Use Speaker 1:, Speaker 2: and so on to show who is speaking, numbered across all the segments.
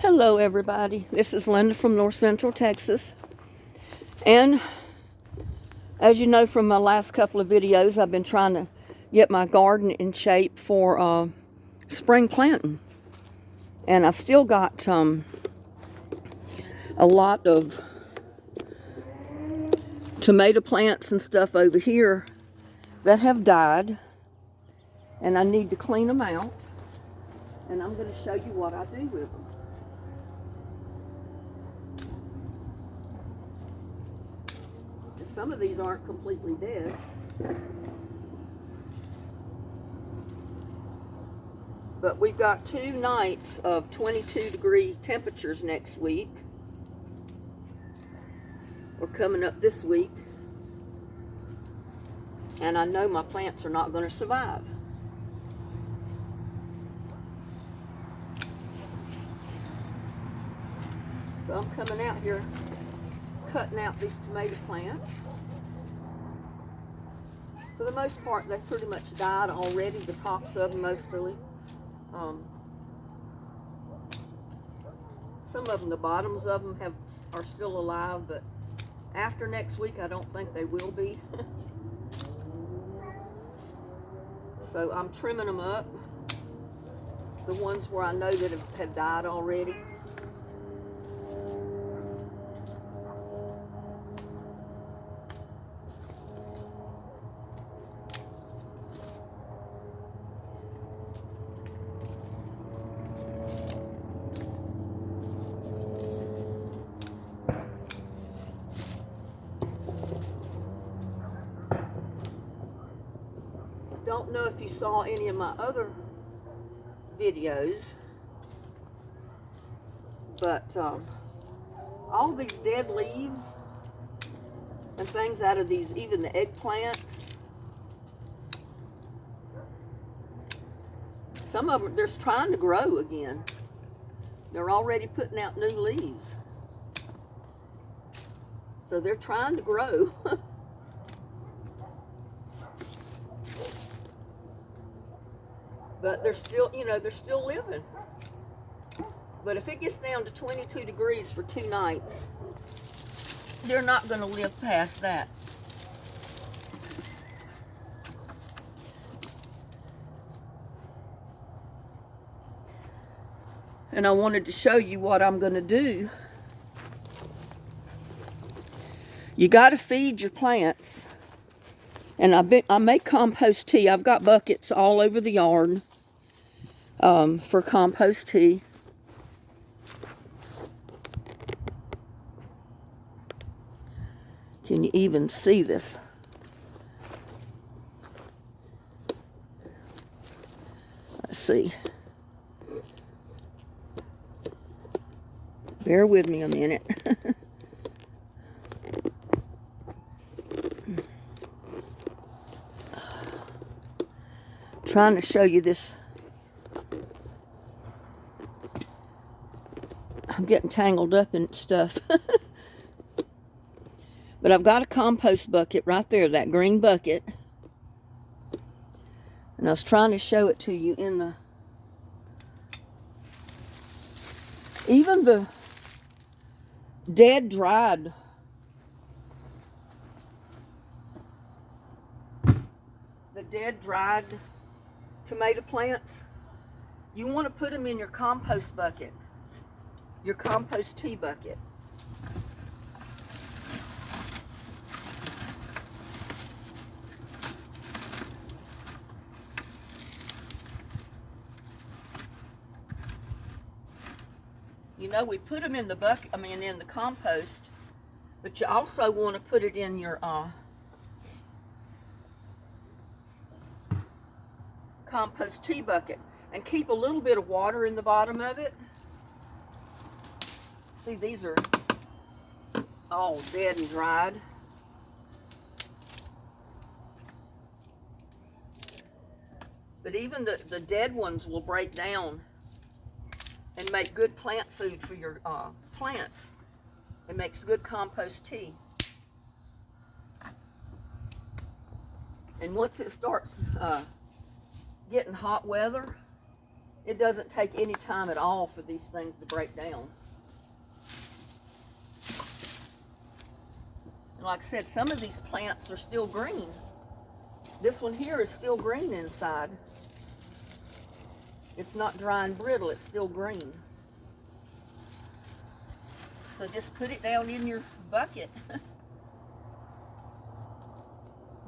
Speaker 1: Hello everybody, this is Linda from North Central Texas, and as you know from my last couple of videos, I've been trying to get my garden in shape for spring planting, and I've still got a lot of tomato plants and stuff over here that have died, and I need to clean them out, and I'm going to show you what I do with them. Some of these aren't completely dead. But we've got 2 nights of 22-degree temperatures next week. Or coming up this week. And I know my plants are not going to survive. So I'm coming out here cutting out these tomato plants. For the most part, they've pretty much died already, the tops of them mostly. Some of them, the bottoms of them are still alive, but after next week, I don't think they will be. So I'm trimming them up, the ones where I know that have died already. Don't know if you saw any of my other videos, but all these dead leaves and things out of these, even the eggplants, some of them, they're trying to grow again. They're already putting out new leaves. So they're trying to grow. But they're still, they're still living. But if it gets down to 22 degrees for 2 nights, they're not going to live past that. And I wanted to show you what I'm going to do. You got to feed your plants. And I make compost tea. I've got buckets all over the yard for compost tea. Can you even see this? Let's see. Bear with me a minute. Trying to show you this. I'm getting tangled up in stuff. But I've got a compost bucket right there, that green bucket. And I was trying to show it to you in the... Even the dead, dried... The dead, dried tomato plants, you want to put them in your compost bucket, your compost tea bucket. We put them in the bucket, in the compost, but you also want to put it in your compost tea bucket, and keep a little bit of water in the bottom of it. See, these are all dead and dried. But even the dead ones will break down and make good plant food for your plants. It makes good compost tea. And once it starts getting hot weather, It doesn't take any time at all for these things to break down. And like I said, some of these plants are still green. This one here is still green inside. It's not dry and brittle, it's still green. So just put it down in your bucket.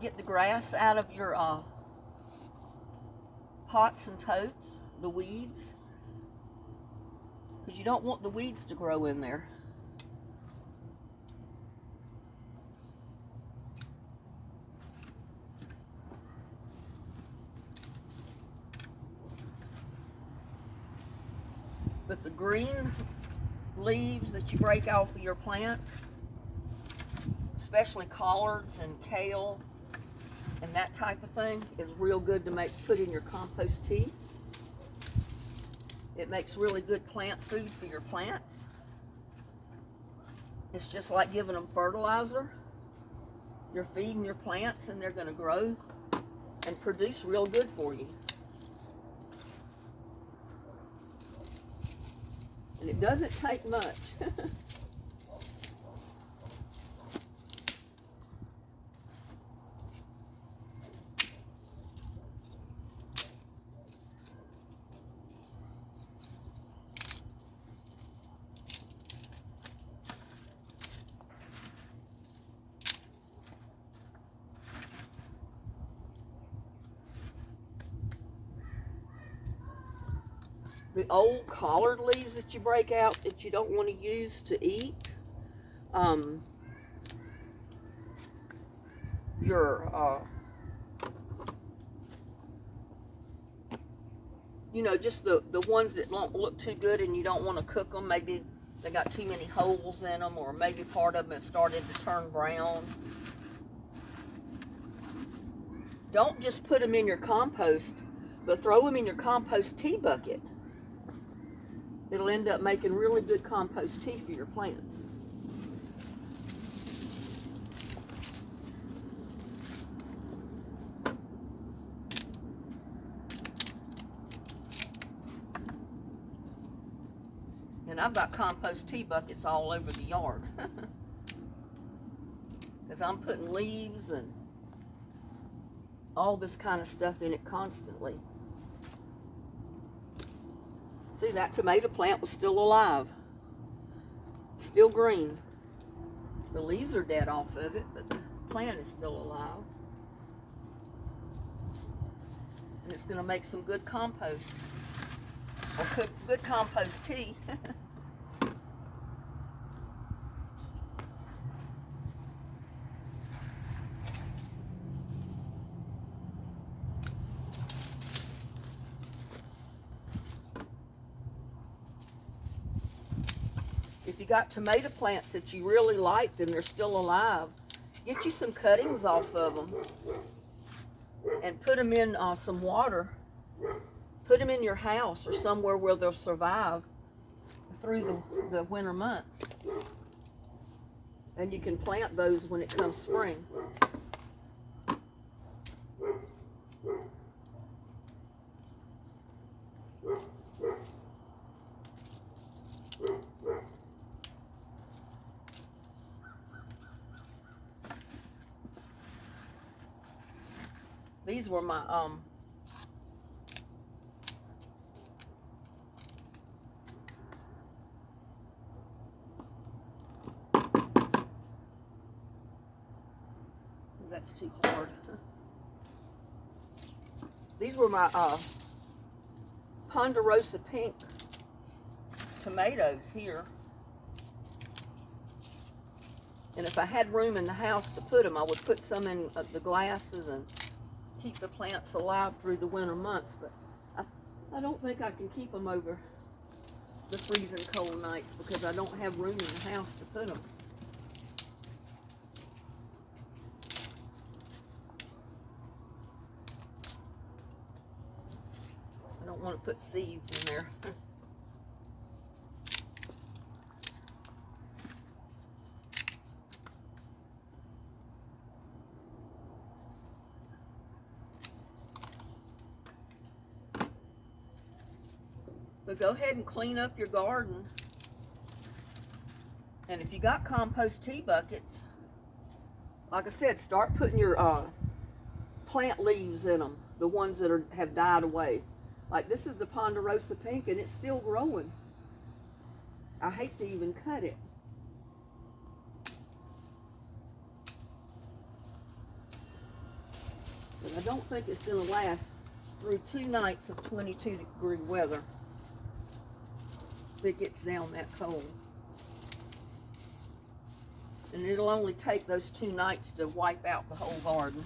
Speaker 1: Get the grass out of your pots and totes, the weeds, because you don't want the weeds to grow in there. But the green leaves that you break off of your plants, especially collards and kale and that type of thing, is real good to put in your compost tea. It makes really good plant food for your plants. It's just like giving them fertilizer. You're feeding your plants and they're going to grow and produce real good for you. And it doesn't take much. The old collard leaves that you break out that you don't want to use to eat, you know, just the ones that don't look too good and you don't want to cook them. Maybe they got too many holes in them, or maybe part of them have started to turn brown. Don't just put them in your compost, but throw them in your compost tea bucket. It'll end up making really good compost tea for your plants. And I've got compost tea buckets all over the yard. Because I'm putting leaves and all this kind of stuff in it constantly. See, that tomato plant was still alive. Still green. The leaves are dead off of it, but the plant is still alive. And it's going to make some good compost. Or good compost tea. If you got tomato plants that you really liked and they're still alive, get you some cuttings off of them and put them in some water. Put them in your house or somewhere where they'll survive through the winter months. And you can plant those when it comes spring. These were my that's too hard. These were my Ponderosa pink tomatoes here. And if I had room in the house to put them, I would put some in the glasses and keep the plants alive through the winter months. But I don't think I can keep them over the freezing cold nights because I don't have room in the house to put them. I don't want to put seeds in there. But go ahead and clean up your garden. And if you got compost tea buckets, like I said, start putting your plant leaves in them, the ones that have died away. Like this is the Ponderosa Pink, and it's still growing. I hate to even cut it. But I don't think it's going to last through 2 nights of 22-degree weather if it gets down that cold. And it'll only take those 2 nights to wipe out the whole garden.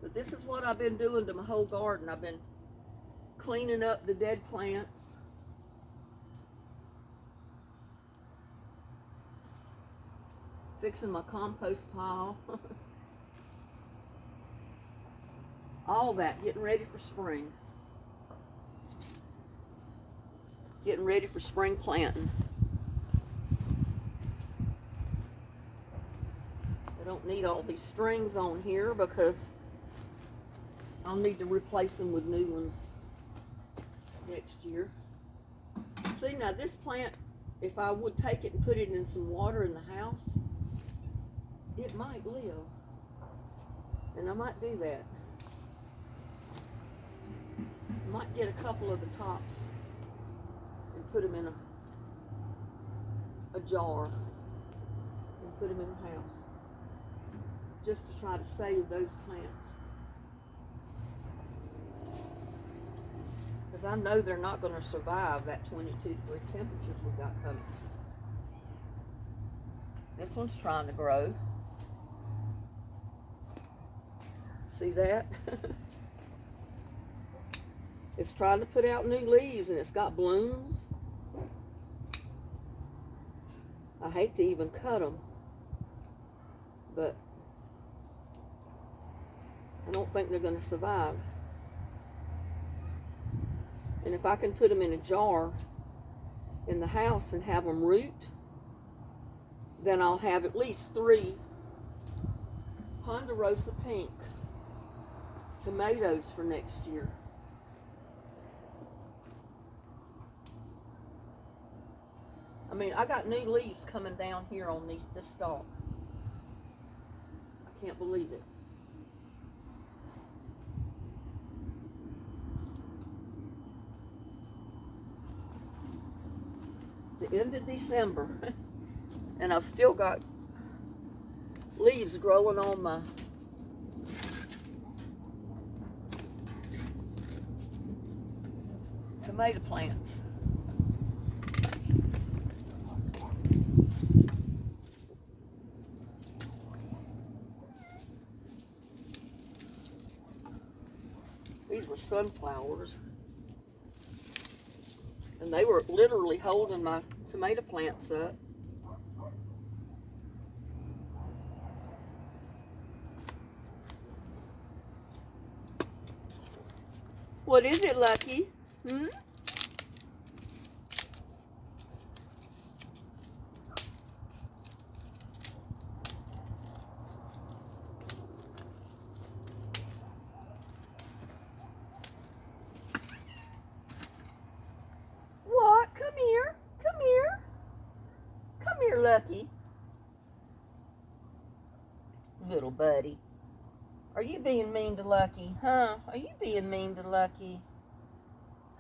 Speaker 1: But this is what I've been doing to my whole garden. I've been cleaning up the dead plants. Fixing my compost pile. All that, getting ready for spring. Getting ready for spring planting. I don't need all these strings on here because I'll need to replace them with new ones next year. See, now this plant, if I would take it and put it in some water in the house, it might live. And I might do that. I might get a couple of the tops and put them in a jar and put them in the house, just to try to save those plants. Because I know they're not going to survive that 22-degree temperatures we got coming. This one's trying to grow. See that? It's trying to put out new leaves, and it's got blooms. I hate to even cut them, but I don't think they're going to survive. And if I can put them in a jar in the house and have them root, then I'll have at least 3 Ponderosa Pink tomatoes for next year. I mean, I got new leaves coming down here on this stalk. I can't believe it. The end of December, and I've still got leaves growing on my tomato plants. These were sunflowers, and they were literally holding my tomato plants up. What is it, Lucky? Hmm? What? Come here. Come here. Come here, Lucky. Little buddy. Are you being mean to Lucky? Huh? Are you being mean to Lucky?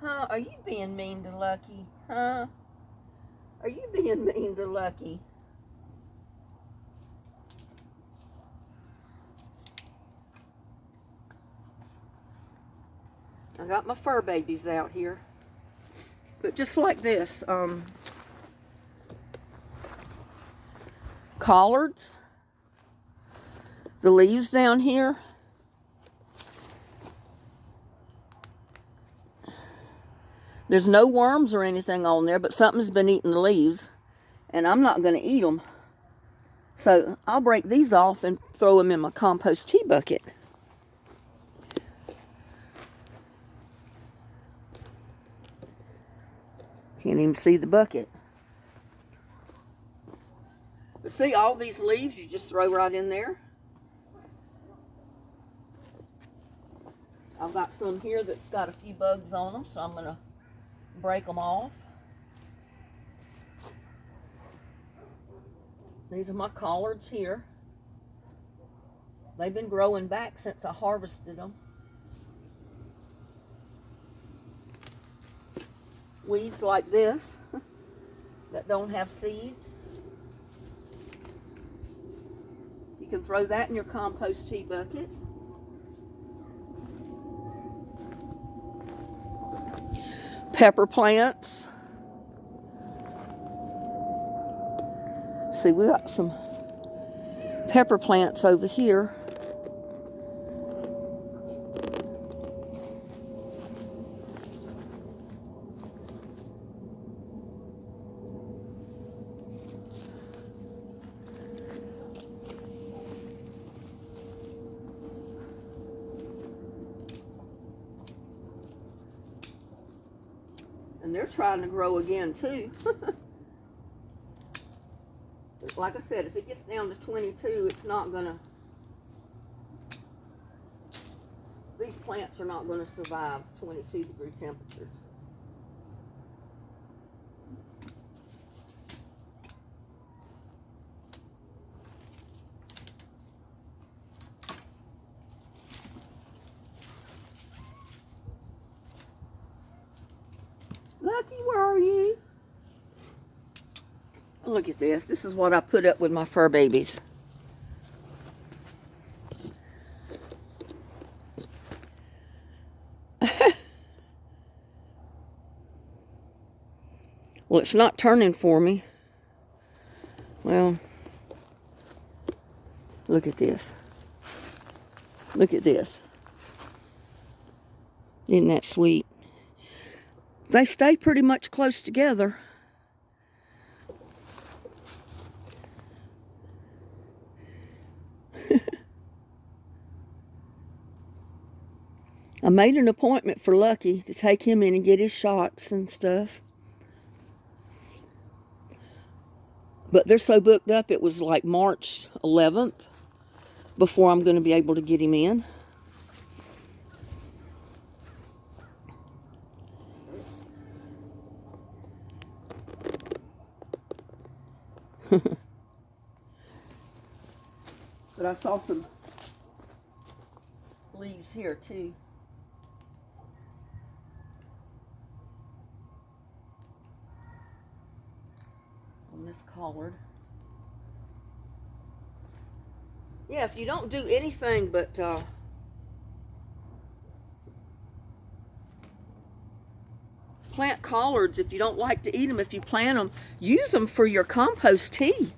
Speaker 1: Huh? Are you being mean to Lucky? Huh? Are you being mean to Lucky? I got my fur babies out here. But just like this, collards. The leaves down here. There's no worms or anything on there, but something's been eating the leaves, and I'm not going to eat them. So I'll break these off and throw them in my compost tea bucket. Can't even see the bucket. But see, all these leaves you just throw right in there. I've got some here that's got a few bugs on them, so I'm going to break them off. These are my collards here. They've been growing back since I harvested them. Weeds like this that don't have seeds. You can throw that in your compost tea bucket. Pepper plants. See, we got some pepper plants over here. And they're trying to grow again too. Like I said, if it gets down to 22, it's not gonna, these plants are not gonna survive 22-degree temperatures. Lucky, where are you? Look at this. This is what I put up with my fur babies. Well, it's not turning for me. Well, look at this. Look at this. Isn't that sweet? They stay pretty much close together. I made an appointment for Lucky to take him in and get his shots and stuff. But they're so booked up, it was like March 11th before I'm going to be able to get him in. But I saw some leaves here too. On this collard. Yeah, if you don't do anything but plant collards, if you don't like to eat them, if you plant them, use them for your compost tea.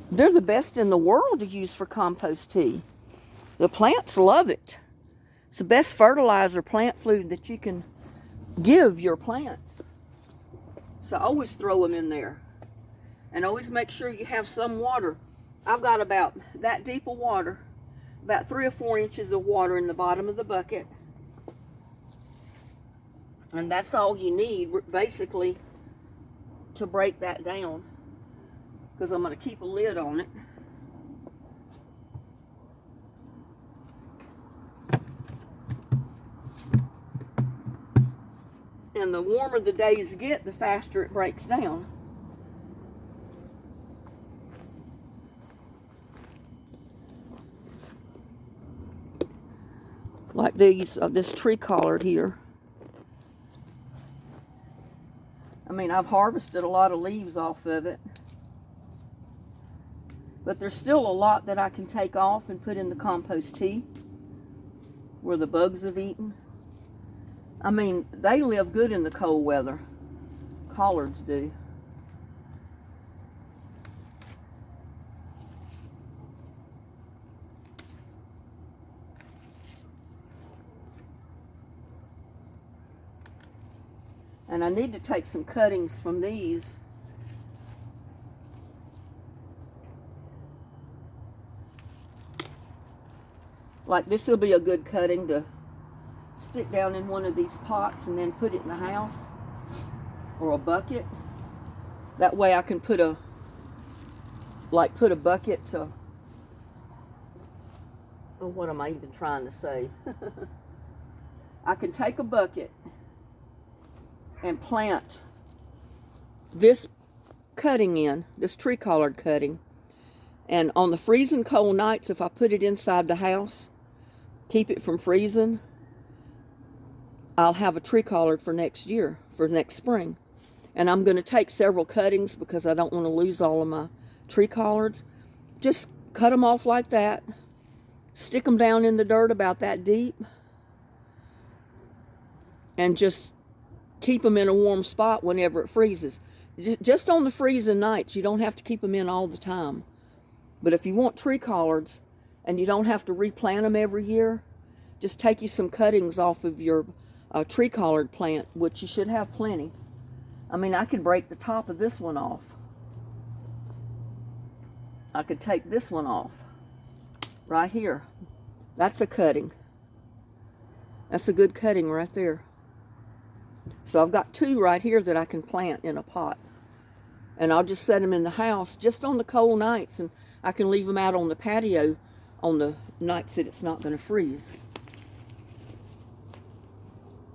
Speaker 1: They're the best in the world to use for compost tea. The plants love it. It's the best fertilizer, plant food that you can give your plants. So always throw them in there. And always make sure you have some water. I've got about that deep of water, about 3 or 4 inches of water in the bottom of the bucket. And that's all you need, basically, to break that down. Because I'm going to keep a lid on it. And the warmer the days get, the faster it breaks down. Like these, this tree collard here. I mean, I've harvested a lot of leaves off of it. But there's still a lot that I can take off and put in the compost tea where the bugs have eaten. I mean, they live good in the cold weather. Collards do. And I need to take some cuttings from these. Like this will be a good cutting to stick down in one of these pots and then put it in the house or a bucket. That way I can put a bucket to, oh, what am I even trying to say? I can take a bucket and plant this cutting in, this tree collard cutting, and on the freezing cold nights, if I put it inside the house, keep it from freezing, I'll have a tree collard for next year, for next spring. And I'm going to take several cuttings because I don't want to lose all of my tree collards. Just cut them off like that, stick them down in the dirt about that deep, and just keep them in a warm spot whenever it freezes. Just on the freezing nights, you don't have to keep them in all the time. But if you want tree collards and you don't have to replant them every year, just take you some cuttings off of your tree collard plant, which you should have plenty. I mean, I could break the top of this one off. I could take this one off right here. That's a cutting. That's a good cutting right there. So I've got two right here that I can plant in a pot. And I'll just set them in the house just on the cold nights, and I can leave them out on the patio on the nights that it's not going to freeze.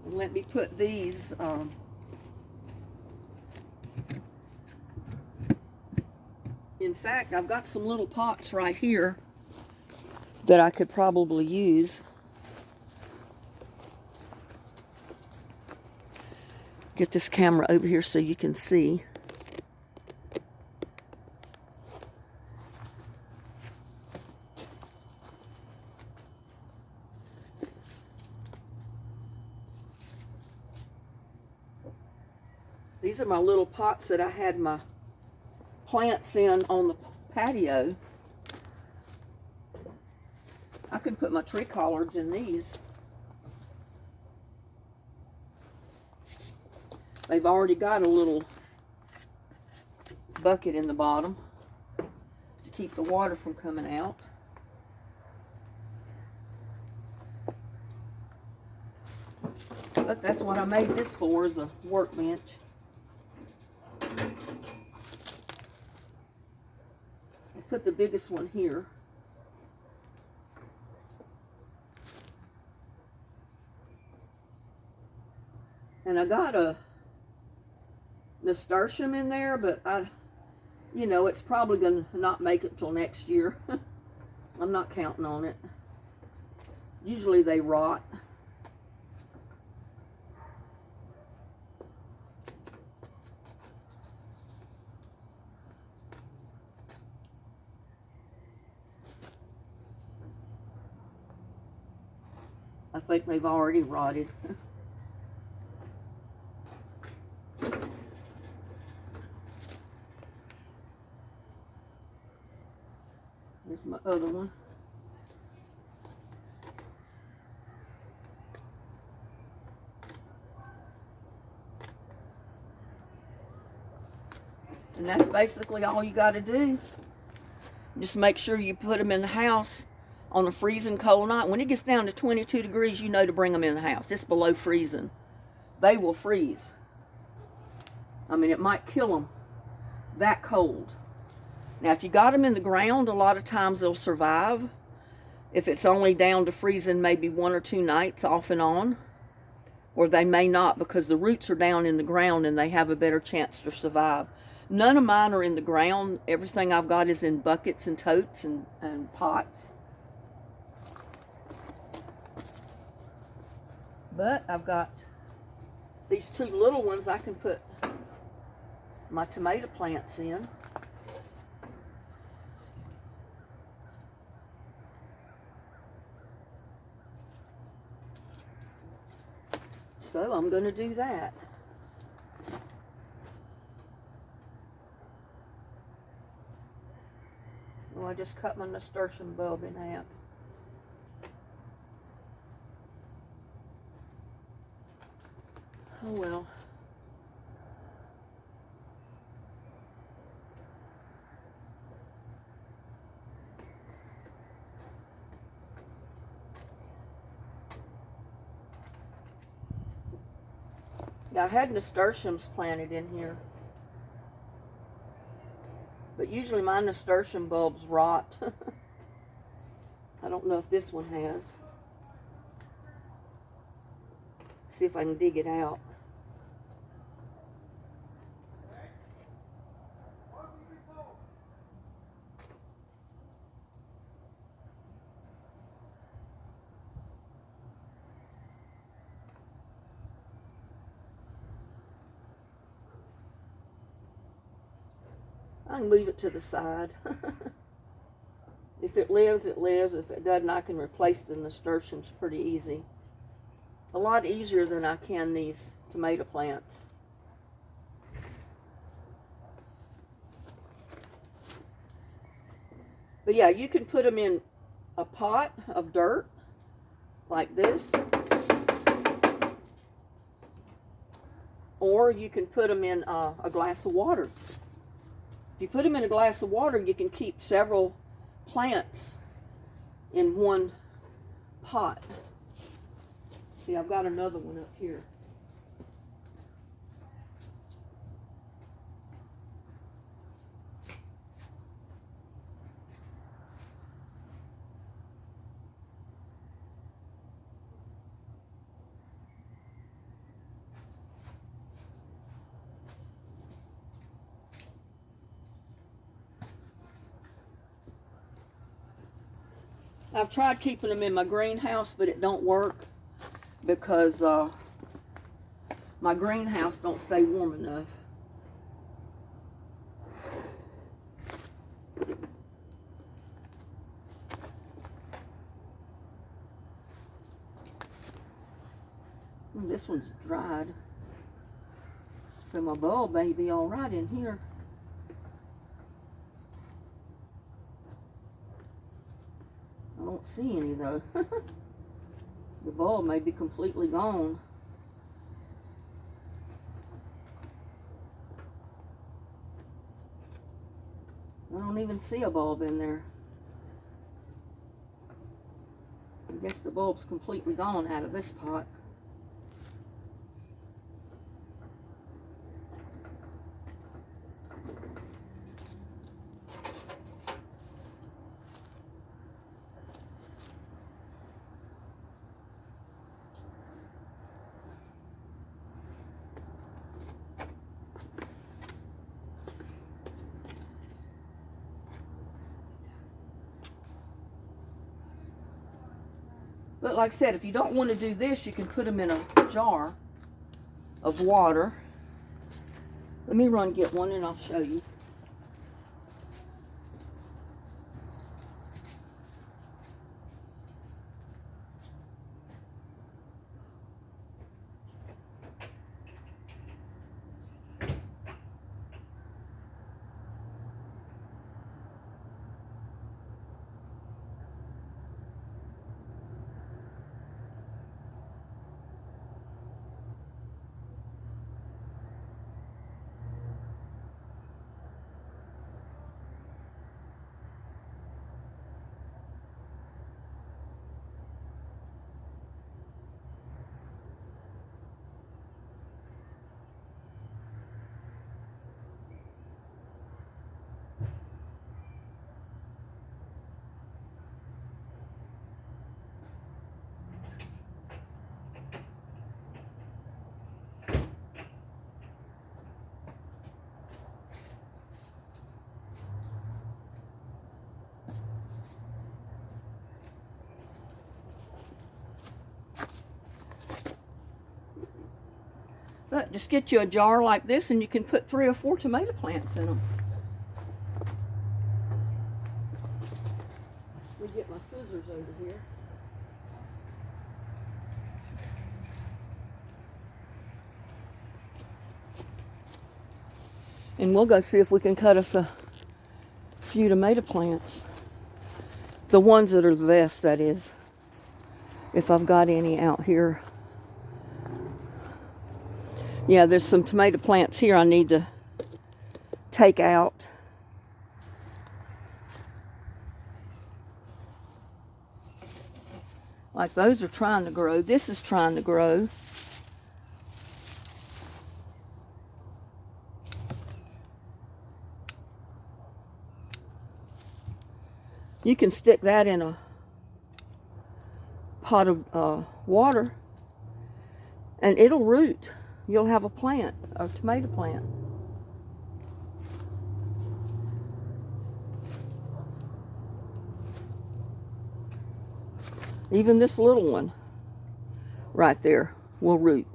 Speaker 1: And let me put these in fact, I've got some little pots right here that I could probably use. Get this camera over here so you can see. These are my little pots that I had my plants in on the patio. I can put my tree collards in these. They've already got a little bucket in the bottom to keep the water from coming out. But that's what I made this for, is a workbench. Put the biggest one here. And I got a nasturtium in there, but you know, it's probably going to not make it till next year. I'm not counting on it. Usually they rot. I think they've already rotted. Here's my other one. And that's basically all you got to do. Just make sure you put them in the house on a freezing cold night. When it gets down to 22 degrees, you know to bring them in the house. It's below freezing. They will freeze. I mean, it might kill them that cold. Now, if you got them in the ground, a lot of times they'll survive. If it's only down to freezing maybe 1 or 2 nights off and on, or they may not, because the roots are down in the ground and they have a better chance to survive. None of mine are in the ground. Everything I've got is in buckets and totes and pots. But I've got these 2 little ones I can put my tomato plants in. So I'm going to do that. Well, I just cut my nasturtium bulb in half. Oh well. Yeah, I had nasturtiums planted in here. But usually my nasturtium bulbs rot. I don't know if this one has. See if I can dig it out. I can move it to the side. If it lives, it lives. If it doesn't, I can replace the nasturtiums pretty easy. A lot easier than I can these tomato plants. But yeah, you can put them in a pot of dirt like this. Or you can put them in a glass of water. If you put them in a glass of water, you can keep several plants in one pot. See, I've got another one up here. I've tried keeping them in my greenhouse, but it don't work because my greenhouse don't stay warm enough. This one's dried, so my bulb may be all right in here. I don't see any though. The bulb may be completely gone. I don't even see a bulb in there. I guess the bulb's completely gone out of this pot. But like I said, if you don't want to do this, you can put them in a jar of water. Let me run get one and I'll show you. But just get you a jar like this and you can put 3 or 4 tomato plants in them. Let me get my scissors over here. And we'll go see if we can cut us a few tomato plants. The ones that are the best, that is. If I've got any out here. Yeah, there's some tomato plants here I need to take out. Like those are trying to grow. This is trying to grow. You can stick that in a pot of water and it'll root. You'll have a plant, a tomato plant. Even this little one right there will root.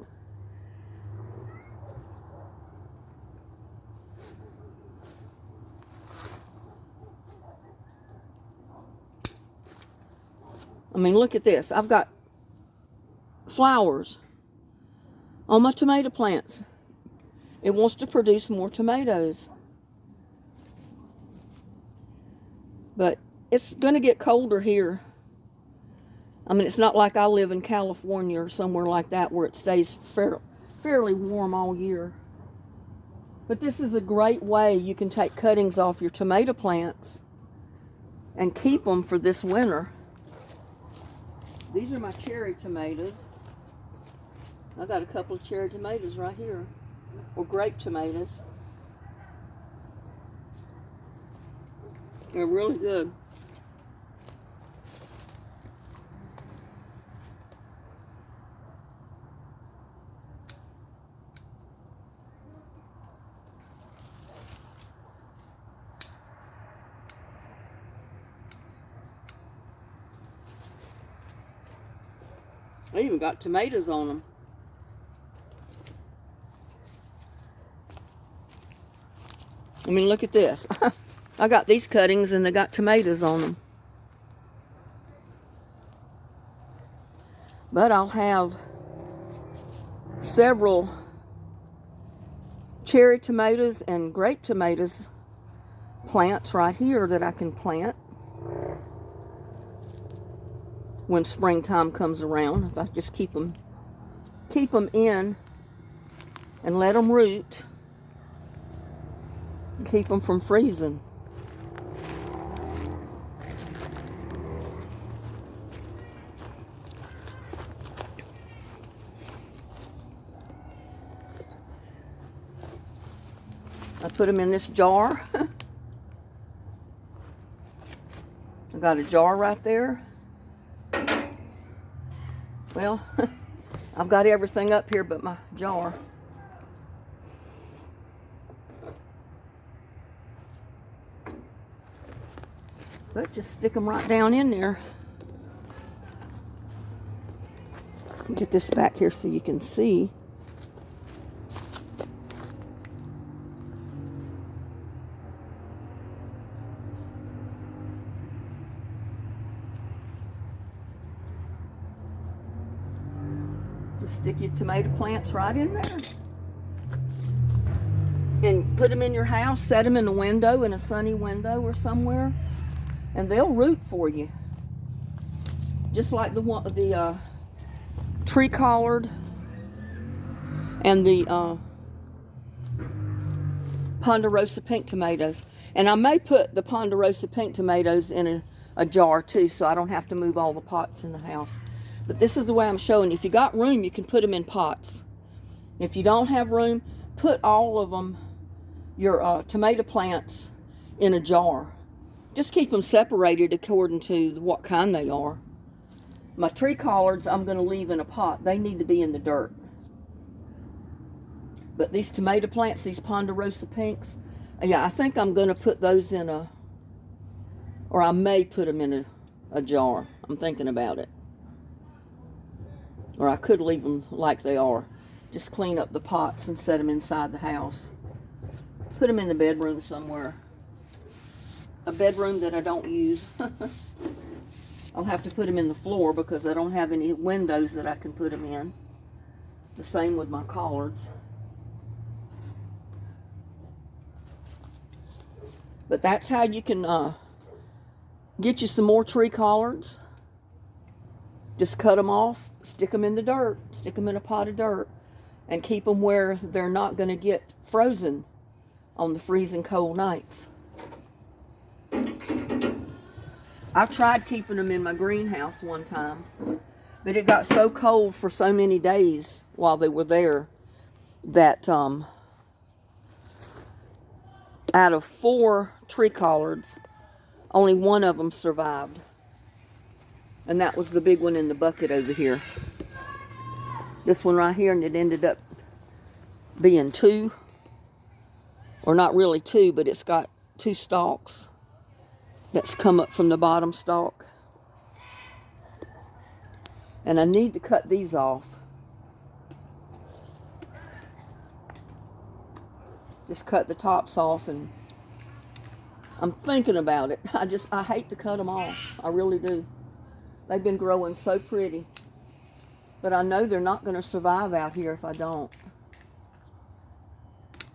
Speaker 1: I mean, look at this. I've got flowers on my tomato plants. It wants to produce more tomatoes. But it's going to get colder here. I mean, it's not like I live in California or somewhere like that where it stays fairly warm all year. But this is a great way you can take cuttings off your tomato plants and keep them for this winter. These are my cherry tomatoes. I got a couple of cherry tomatoes right here, or grape tomatoes. They're really good. They even got tomatoes on them. I mean, look at this. I got these cuttings and they got tomatoes on them. But I'll have several cherry tomatoes and grape tomatoes plants right here that I can plant when springtime comes around. If I just keep them in and let them root, keep them from freezing. I put them in this jar. I got a jar right there. Well, I've got everything up here but my jar. But just stick them right down in there. Get this back here so you can see. Stick your tomato plants right in there. And put them in your house, set them in a window, in a sunny window or somewhere, and they'll root for you. Just like the tree collard and the ponderosa pink tomatoes. And I may put the ponderosa pink tomatoes in a jar too, so I don't have to move all the pots in the house. But this is the way I'm showing you. If you got room, you can put them in pots. If you don't have room, put all of them, your tomato plants, in a jar. Just keep them separated according to what kind they are. My tree collards, I'm going to leave in a pot. They need to be in the dirt. But these tomato plants, these ponderosa pinks, yeah, I think I'm going to put those in or I may put them in a jar. I'm thinking about it. Or I could leave them like they are. Just clean up the pots and set them inside the house. Put them in the bedroom somewhere. A bedroom that I don't use. I'll have to put them in the floor because I don't have any windows that I can put them in. The same with my collards. But that's how you can get you some more tree collards. Just cut them off, stick them in the dirt, stick them in a pot of dirt, and keep them where they're not going to get frozen on the freezing cold nights. I tried keeping them in my greenhouse one time, but it got so cold for so many days while they were there that out of 4 tree collards, only one of them survived. And that was the big one in the bucket over here. This one right here, and it ended up being two. Or not really two, but it's got two stalks that's come up from the bottom stalk. And I need to cut these off. Just cut the tops off, and I'm thinking about it. I hate to cut them off. I really do. They've been growing so pretty. But I know they're not going to survive out here if I don't.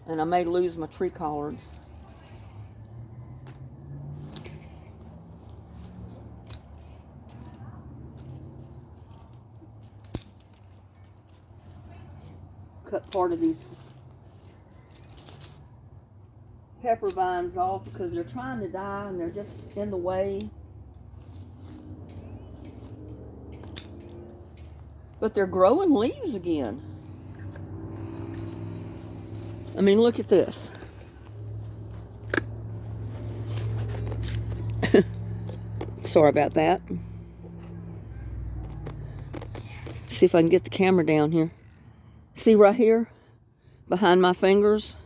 Speaker 1: And I may lose my tree collards. Cut part of these pepper vines off because they're trying to die and they're just in the way. But they're growing leaves again. I mean, look at this. Sorry about that. See if I can get the camera down here. See right here? Behind my fingers?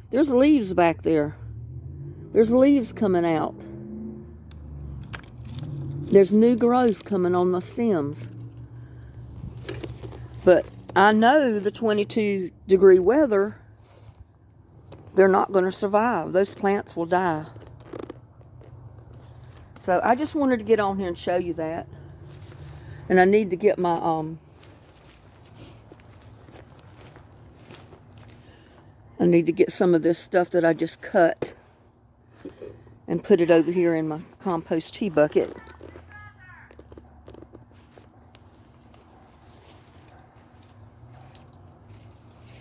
Speaker 1: There's leaves back there. There's leaves coming out. There's new growth coming on my stems. But I know the 22-degree weather, they're not going to survive. Those plants will die. So I just wanted to get on here and show you that. And I need to get my I need to get some of this stuff that I just cut and put it over here in my compost tea bucket.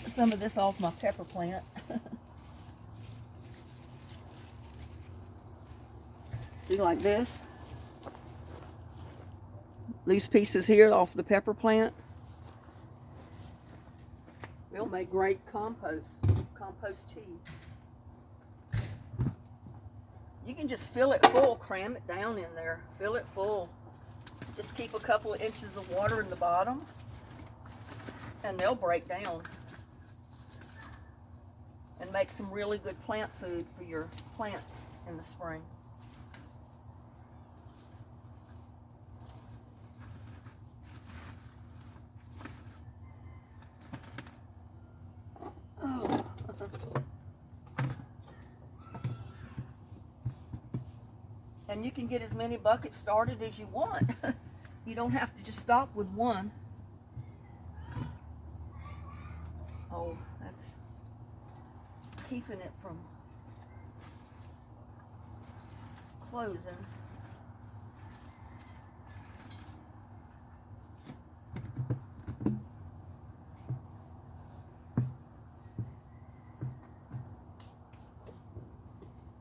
Speaker 1: Some of this off my pepper plant. See, like this. Loose pieces here off the pepper plant. They'll make great compost tea. You can just fill it full, cram it down in there, fill it full. Just keep a couple of inches of water in the bottom and they'll break down and make some really good plant food for your plants in the spring. Oh. And you can get as many buckets started as you want. You don't have to just stop with one. Oh, that's keeping it from closing.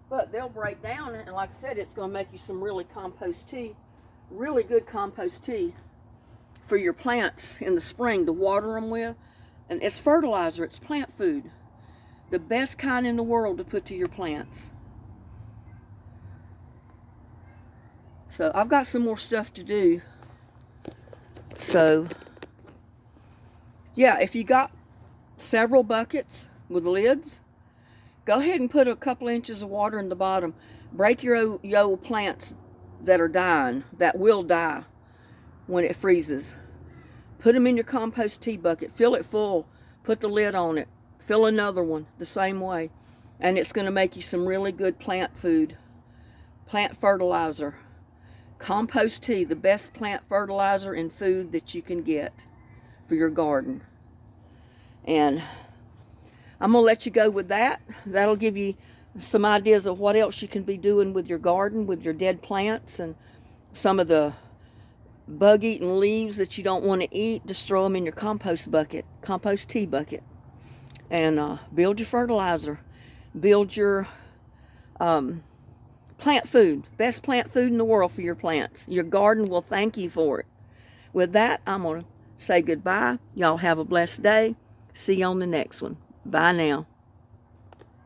Speaker 1: But they'll break down, and like I said, it's going to make you some really compost tea, really good compost tea for your plants in the spring to water them with. And it's fertilizer, it's plant food. The best kind in the world to put to your plants. So I've got some more stuff to do. So yeah, if you got several buckets with lids, go ahead and put a couple inches of water in the bottom. Break your old plants that are dying, that will die when it freezes. Put them in your compost tea bucket. Fill it full. Put the lid on it. Fill another one the same way. And it's going to make you some really good plant food. Plant fertilizer. Compost tea, the best plant fertilizer and food that you can get for your garden. And I'm going to let you go with that. That'll give you some ideas of what else you can be doing with your garden, with your dead plants, and some of the bug-eaten leaves that you don't want to eat. Just throw them in your compost bucket, compost tea bucket, and build your fertilizer. Build your plant food, best plant food in the world for your plants. Your garden will thank you for it. With that, I'm going to say goodbye. Y'all have a blessed day. See you on the next one. Bye now.